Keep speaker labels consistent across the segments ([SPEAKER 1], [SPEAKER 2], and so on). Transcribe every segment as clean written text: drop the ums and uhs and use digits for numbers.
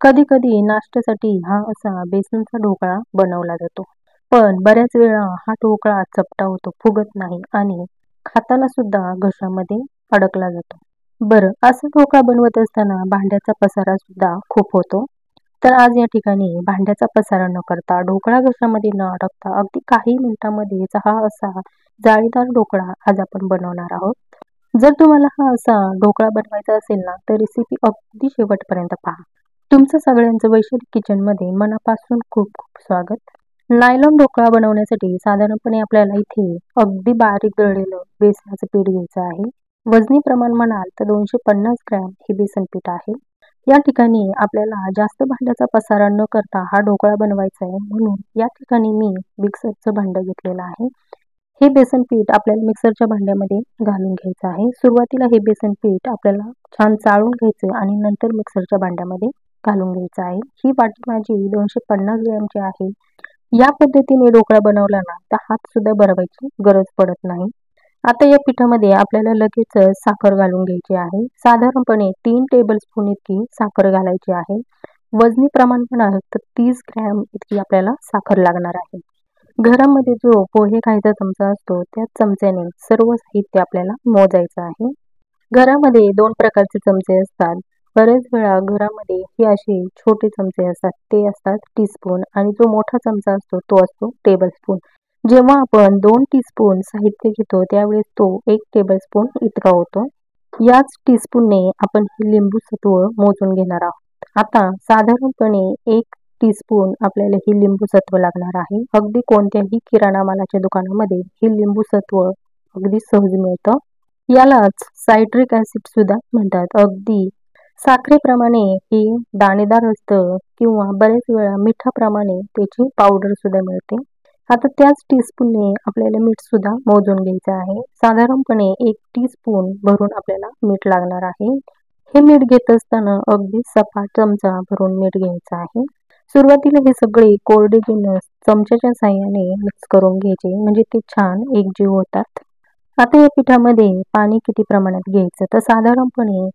[SPEAKER 1] कधी कधी नाश्त्यासाठी हा असा बेसनचा ढोकळा बनवला जातो. पण बऱ्याच वेळा हा ढोकळा चपटा होतो, फुगत नाही आणि खाताना सुद्धा घशामध्ये अडकला जातो. बरं, असा ढोकळा बनवत असताना भांड्याचा पसारा सुद्धा खूप होतो. तर आज या ठिकाणी भांड्याचा पसारा न करता, ढोकळा घशामध्ये न अडकता अगदी काही मिनिटांमध्येच हा असा जाळीदार ढोकळा आज आपण बनवणार आहोत. जर तुम्हाला हा असा ढोकळा बनवायचा असेल ना, तर रेसिपी अगदी शेवटपर्यंत पहा. तुमचं सगळ्यांचं वैशाली किचनमध्ये मनापासून खूप खूप स्वागत. नायलॉन ढोकळा बनवण्यासाठी साधारणपणे आपल्याला इथे अगदी बारीक दळलेलं बेसनाचं पीठ घ्यायचं आहे. वजनी प्रमाण म्हणाल तर 250 ग्रॅम हे बेसन पीठ आहे. या ठिकाणी आपल्याला जास्त भांड्याचा पसारा न करता हा ढोकळा बनवायचा आहे, म्हणून या ठिकाणी मी मिक्सरचं भांडं घेतलेलं आहे. हे बेसन पीठ आपल्याला मिक्सरच्या भांड्यामध्ये घालून घ्यायचं आहे. सुरुवातीला हे बेसन पीठ आपल्याला छान चाळून घ्यायचं आणि नंतर मिक्सरच्या भांड्यामध्ये घालून घ्यायचं आहे. ही वाटी माझी 250 ग्रॅमची आहे. या पद्धतीने ढोकळा बनवला ना, तर हात सुद्धा भरवायची गरज पडत नाही. आता या पिठामध्ये आपल्याला लगेच साखर घालून घ्यायची आहे. साधारणपणे 3 टेबलस्पून इतकी साखर घालायची आहे. वजनी प्रमाण म्हणाल तर 30 ग्रॅम इतकी आपल्याला साखर लागणार आहे. घरामध्ये जो पोहे खायचा चमचा असतो, त्याच चमच्याने सर्व साहित्य आपल्याला मोजायचं आहे. घरामध्ये 2 प्रकारचे चमचे असतात. बरेच वेळा घरामध्ये हे असे छोटे चमचे असतात, ते असतात टीस्पून आणि जो मोठा चमचा असतो तो असतो टेबलस्पून. जेव्हा आपण 2 टीस्पून साहित्य घेतो त्यावेळेस तो 1 टेबलस्पून इतका होतो. याच टीस्पूनने आपण हे लिंबू सत्व मोजून घेणार आहोत. आता साधारणपणे 1 टीस्पून आपल्याला हे लिंबू सत्व लागणार आहे. अगदी कोणत्याही किराणा मालाच्या दुकानामध्ये हे लिंबू सत्व अगदी सहज मिळतं. यालाच सायट्रिक ऍसिड सुद्धा म्हणतात. अगदी साखरेप्रमाणे हे दाणेदार असतं किंवा बरेच वेळा मिठाप्रमाणे त्याची पावडर सुद्धा मिळते. आता त्याच टीस्पूनने आपल्याला मीठ सुद्धा मोजून घ्यायचं आहे. साधारणपणे 1 टीस्पून भरून आपल्याला मीठ लागणार आहे. हे मीठ घेत असताना अगदी सपाट चमचा भरून मीठ घ्यायचं आहे. सुरुवातीला हे सगळे कोरडे जिन्नस चमच्याच्या साहाय्याने मिक्स करून घ्यायचे, म्हणजे ते छान एकजीव होतात. आता या पिठामध्ये पाणी किती प्रमाणात घ्यायचं, तर साधारणपणे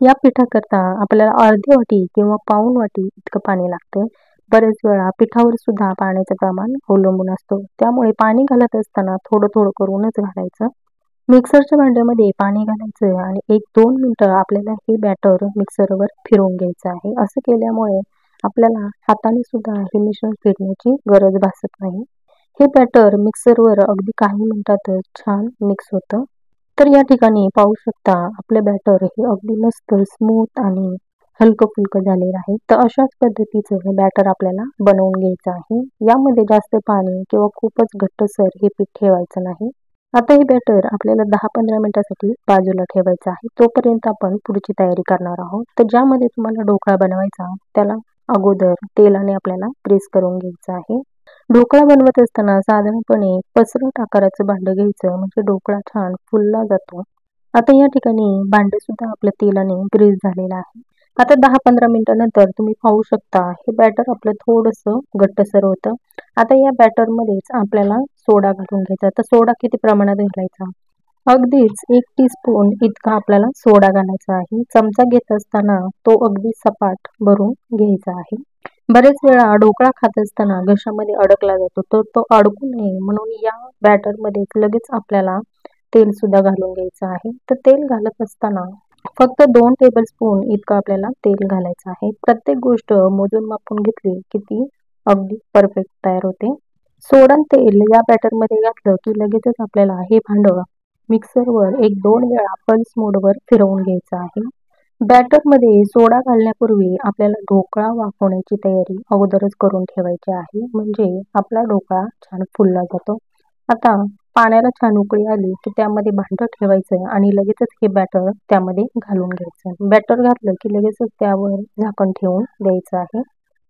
[SPEAKER 1] या पिठाकरता आपल्याला अर्धी वाटी किंवा पाऊण वाटी इतकं पाणी लागतं. बरेच वेळा पिठावर सुद्धा पाण्याचं प्रमाण अवलंबून असतो, त्यामुळे पाणी घालत असताना थोडं थोडं करूनच घालायचं. मिक्सरच्या भांड्यामध्ये पाणी घालायचं आणि 1-2 मिनिटं आपल्याला हे बॅटर मिक्सरवर फिरवून घ्यायचं आहे. असं केल्यामुळे आपल्याला हाताने सुद्धा हे मिश्रण फिरण्याची गरज भासत नाही. हे बॅटर मिक्सरवर अगदी काही मिनिटातच छान मिक्स होतं. तर या ठिकाणी पाहू शकता आपलं बॅटर हे अगदी मस्त स्मूथ आणि हलकं फुलकं झालेलं आहे. तर अशाच पद्धतीचं हे बॅटर आपल्याला बनवून घ्यायचं आहे. यामध्ये जास्त पाणी किंवा खूपच घट्टसर हे पीठ ठेवायचं नाही. आता हे बॅटर आपल्याला 10-15 मिनिटासाठी बाजूला ठेवायचं आहे. तोपर्यंत आपण पुढची तयारी करणार आहोत. तर ज्यामध्ये तुम्हाला ढोकळा बनवायचा त्याला अगोदर तेलाने आपल्याला प्रेस करून घ्यायचं आहे. ढोकळा बनवत असताना साधारणपणे पसरट आकाराचं भांडं घ्यायचं, म्हणजे ढोकळा छान फुलला जातो. आता या ठिकाणी भांडं सुद्धा आपल्या तेलाने ग्रीस झालेलं आहे. आता 10-15 मिनिटानंतर तुम्ही पाहू शकता हे बॅटर आपलं थोडंसं घट्टसर होतं. आता या बॅटरमध्येच आपल्याला सोडा घालून घ्यायचा. तर सोडा किती प्रमाणात घालायचा, अगदीच 1 टीस्पून इतका आपल्याला सोडा घालायचा आहे. चमचा घेत असताना तो अगदी सपाट भरून घ्यायचा आहे. बरेच वेळा ढोकळा खात असताना घशामध्ये अडकला जातो, तर तो अडकू नये म्हणून या बॅटरमध्ये लगेच आपल्याला तेल सुद्धा घालून घ्यायचं आहे. तर तेल घालत असताना फक्त 2 टेबलस्पून इतकं आपल्याला तेल घालायचं आहे. प्रत्येक गोष्ट मोजून मापून घेतली की ती अगदी परफेक्ट तयार होते. सोडा आणि तेल या बॅटरमध्ये घातलं की लगेचच आपल्याला हे भांडं मिक्सरवर 1-2 वेळा पल्स मोडवर फिरवून घ्यायचं आहे. बॅटरमध्ये सोडा घालण्यापूर्वी आपल्याला ढोकळा वाफवण्याची तयारी अगोदरच करून ठेवायची आहे, म्हणजे आपला ढोकळा छान फुलला जातो. आता पाण्याला छान उकळी आली की त्यामध्ये भांडं ठेवायचं आणि लगेचच हे बॅटर त्यामध्ये घालून घ्यायचं. बॅटर घातलं की लगेचच त्यावर झाकण ठेवून द्यायचं आहे.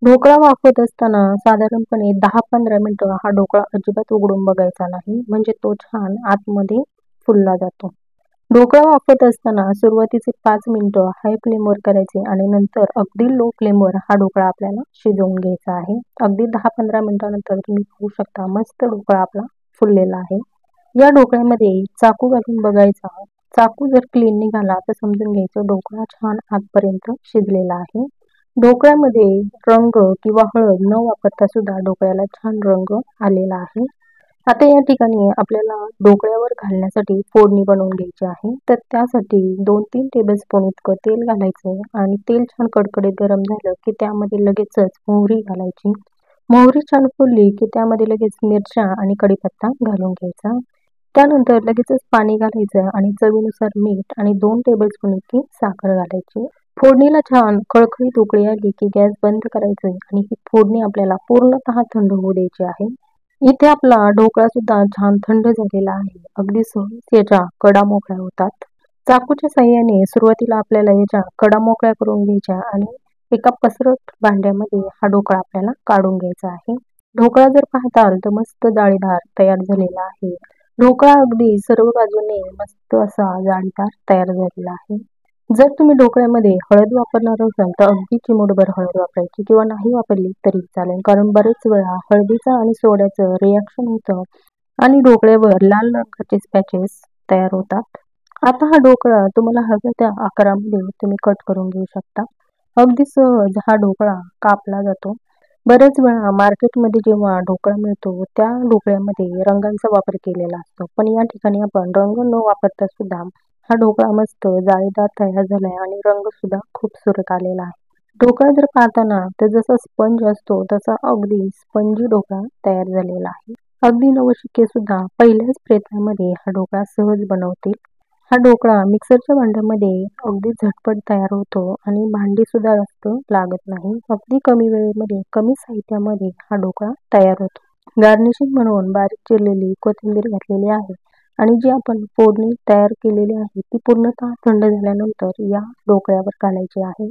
[SPEAKER 1] ढोकळा वाफवत असताना साधारणपणे 10-15 मिनिटं हा ढोकळा अजिबात उघडून बघायचा नाही, म्हणजे तो छान आतमध्ये फुलला जातो. ढोकळा वाफवत असताना सुरुवातीचे 5 मिनिटं हाय फ्लेमवर करायचे आणि नंतर अगदी लो फ्लेमवर हा ढोकळा आपल्याला शिजवून घ्यायचा आहे. अगदी 10-15 मिनिटानंतर तुम्ही पाहू शकता मस्त ढोकळा आपला फुललेला आहे. या ढोकळ्यामध्ये चाकू घालून बघायचा. चाकू जर क्लीन निघाला तर समजून घ्यायचं ढोकळा छान आतपर्यंत शिजलेला आहे. ढोकळ्यामध्ये रंग किंवा हळद न वापरता सुद्धा ढोकळ्याला छान रंग आलेला आहे. आता या ठिकाणी आपल्याला ढोकळ्यावर घालण्यासाठी फोडणी बनवून घ्यायची आहे. तर त्यासाठी 2-3 टेबलस्पून इतकं तेल घालायचं आणि तेल छान कडकडीत गरम झालं की त्यामध्ये लगेचच मोहरी घालायची. मोहरी छान फुलली की त्यामध्ये लगेच मिरच्या आणि कढीपत्ता घालून घ्यायचा. त्यानंतर लगेचच पाणी घालायचं आणि चवीनुसार मीठ आणि 2 टेबलस्पून इतकी साखर घालायची. फोडणीला छान खळखळीत उकळी आली की गॅस बंद करायचे आणि ही फोडणी आपल्याला पूर्णतः थंड होऊ द्यायची आहे. इथे आपला ढोकळा सुद्धा छान थंड झालेला आहे. अगदी सहज याच्या कडा मोकळ्या होतात. चाकूच्या साहाय्याने सुरुवातीला आपल्याला याच्या कडा मोकळ्या करून घ्यायच्या आणि एका पसरट भांड्यामध्ये हा ढोकळा आपल्याला काढून घ्यायचा आहे. ढोकळा जर पाहताल तर मस्त जाळीदार तयार झालेला आहे. ढोकळा अगदी सर्व बाजूने मस्त असा जाळीदार तयार झालेला आहे. जर तुम्ही ढोकळ्यामध्ये हळद वापरणार असाल तर अगदी चिमूटभर हळद वापरायची किंवा नाही वापरली तरी चालेल. कारण बरेच वेळा हळदीचं आणि सोड्याचं रिॲक्शन होतं आणि ढोकळ्यावर लाल रंगाचे पॅचेस तयार होतात. आता हा ढोकळा तुम्हाला हव्या त्या आकारामध्ये तुम्ही कट करून घेऊ शकता. अगदी सहज हा ढोकळा कापला जातो. बरेच वेळा मार्केटमध्ये जेव्हा ढोकळा मिळतो त्या ढोकळ्यामध्ये रंगांचा वापर केलेला असतो. पण या ठिकाणी आपण रंग न वापरता सुद्धा हा ढोकळा मस्त जाळीदार तयार झालाय आणि रंग सुद्धा खूप सुरेख आलेला आहे. ढोकळा जर पाहताना तर जसा स्पंज असतो तसा अगदी स्पंजी ढोकळा तयार झालेला आहे. अगदी नवशिके सुद्धा पहिल्याच प्रयत्नामध्ये हा ढोकळा सहज बनवतील. हा ढोकळा मिक्सरच्या भांड्यामध्ये अगदी झटपट तयार होतो आणि भांडी सुद्धा जास्त लागत नाही. अगदी कमी वेळेमध्ये कमी साहित्यामध्ये हा ढोकळा तयार होतो. गार्निशिंग म्हणून बारीक चिरलेली कोथिंबीर घातलेली आहे आणि जी आपण फोडणी तयार केलेली आहे ती पूर्णतः थंड झाल्यानंतर या ढोकळ्यावर घालायची आहे.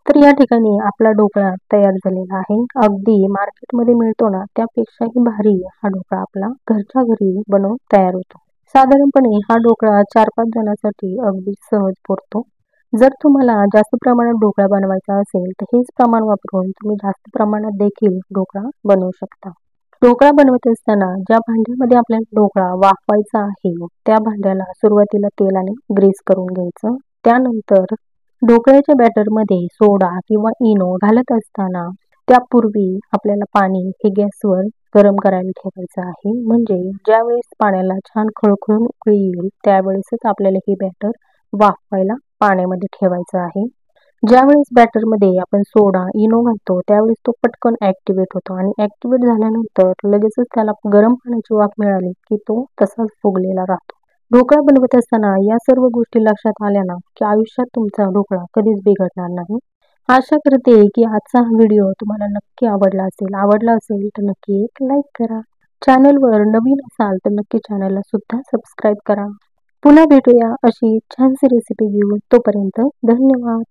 [SPEAKER 1] तर या ठिकाणी आपला ढोकळा तयार झालेला आहे. अगदी मार्केटमध्ये मिळतो ना त्यापेक्षाही भारी हा ढोकळा आपला घरच्या घरी बनवून तयार होतो. साधारणपणे हा ढोकळा 4-5 जणांसाठी अगदी सहज पुरतो. जर तुम्हाला जास्त प्रमाणात ढोकळा बनवायचा असेल तर हेच प्रमाण वापरून तुम्ही जास्त प्रमाणात देखील ढोकळा बनवू शकता. ढोकळा बनवत असताना ज्या भांड्यामध्ये आपल्याला ढोकळा वाफवायचा आहे त्या भांड्याला सुरुवातीला तेलाने ग्रीस करून घ्यायचं. त्यानंतर ढोकळ्याच्या बॅटरमध्ये सोडा किंवा इनो घालत असताना त्यापूर्वी आपल्याला पाणी हे गॅसवर गरम करायला ठेवायचं आहे. म्हणजे ज्यावेळेस पाण्याला छान खळखळून उकळी येईल त्यावेळेसच आपल्याला हे बॅटर वाफवायला पाण्यामध्ये ठेवायचं आहे. ज्यावेळेस बॅटरमध्ये आपण सोडा, इनो घालतो त्यावेळेस तो पटकन ॲक्टिव्हेट होतो आणि ॲक्टिव्हेट झाल्यानंतर लगेचच त्याला गरम पाण्याची वाफ मिळाली की तो तसाच फुगलेला राहतो. ढोकळा बनवत असताना या सर्व गोष्टी लक्षात आल्या ना की आयुष्यात तुमचा ढोकळा कधीच बिघडणार नाही. आशा करते की आजचा हा व्हिडिओ तुम्हाला नक्की आवडला असेल. आवडला असेल तर नक्की एक लाईक करा. चॅनलवर नवीन असाल तर नक्की चॅनलला सुद्धा सबस्क्राईब करा. पुन्हा भेटूया अशी छानशी रेसिपी घेऊन. तोपर्यंत धन्यवाद.